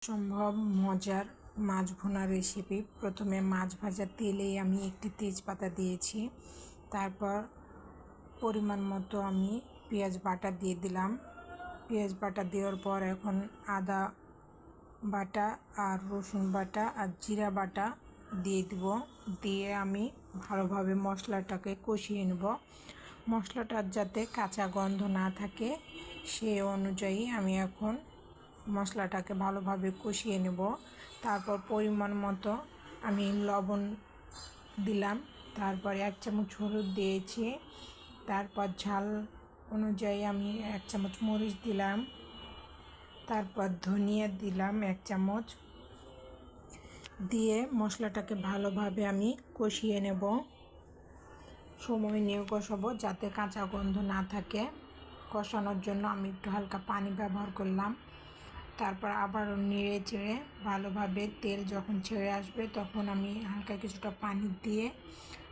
সম্ভব মজার মাছ ভুনা রেসিপি। প্রথমে মাছ ভাজার তেলে আমি একটি তেজপাতা দিয়েছি, তারপর পরিমাণ মতো আমি পেঁয়াজ বাটা দিয়ে দিলাম। পেঁয়াজ বাটা দেওয়ার পর এখন আদা বাটা আর রসুন বাটা আর জিরা বাটা দিয়ে দিব। দিয়ে আমি ভালোভাবে মশলাটাকে কষিয়ে নেব। মশলাটার যাতে কাঁচা গন্ধ না থাকে সেই অনুযায়ী আমি এখন মশলাটাকে ভালোভাবে কষিয়ে নেব। তারপর পরিমাণ মতো আমি লবণ দিলাম, তারপর 1 চামচ হলুদ দিয়েছি, তারপর ঝাল অনুযায়ী আমি 1 চামচ মরিচ দিলাম, তারপর ধনিয়া দিলাম 1 চামচ। দিয়ে মশলাটাকে ভালোভাবে আমি কষিয়ে নেব। সময় নিয়ে কষাবো যাতে কাঁচা গন্ধ না থাকে। কষানোর জন্য আমি একটু হালকা পানি ব্যবহার করলাম। তারপর আবারও নেড়ে চেড়ে ভালোভাবে তেল যখন ছেড়ে আসবে তখন আমি হালকা কিছুটা পানি দিয়ে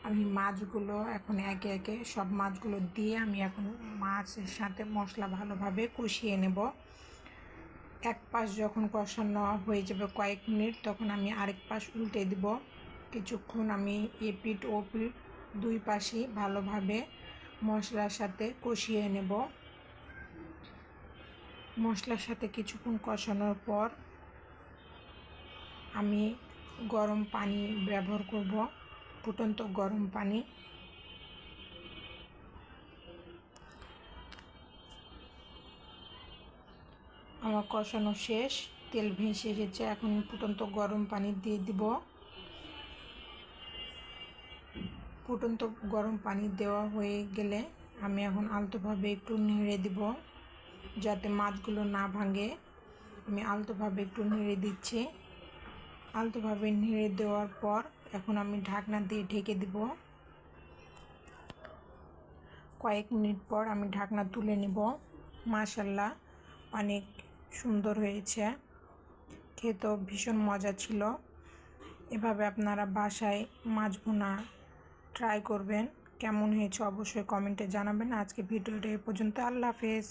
আমি মাছগুলো এখন একে একে সব মাছগুলো দিয়ে আমি এখন মাছের সাথে মশলা ভালোভাবে কষিয়ে নেব। এক পাশ যখন কষানো হয়ে যাবে কয়েক মিনিট, তখন আমি আরেক পাশ উল্টে দিব। কিছুক্ষণ আমি এপিঠ ওপিঠ দুই পাশেই ভালোভাবে মশলার সাথে কষিয়ে নেব। মশলার সাথে কিছুক্ষণ কষানোর পর আমি গরম পানি ব্যবহার করব, ফুটন্ত গরম পানি। আমার কষানো শেষ, তেল ভেসে এসেছে। এখন ফুটন্ত গরম পানি দিয়ে দিব। ফুটন্ত গরম পানি দেওয়া হয়ে গেলে আমি এখন আলতোভাবে একটু নেড়ে দিব যাতে মাছগুলো না ভাঙে। আমি আলতোভাবে একটু নেড়ে দিচ্ছি। আলতোভাবে নেড়ে দেওয়ার পর এখন আমি ঢাকনা দিয়ে ঢেকে দিব। কয়েক মিনিট পর আমি ঢাকনা তুলে নেব। মাশাআল্লাহ, অনেক সুন্দর হয়েছে, খেতেও ভীষণ মজা ছিল। এভাবে আপনারা বাসায় মাছ ভুনা ট্রাই করবেন। কেমন হয়েছে অবশ্যই কমেন্টে জানাবেন। আজকে ভিডিওটা এ পর্যন্ত। আল্লাহ হাফেজ।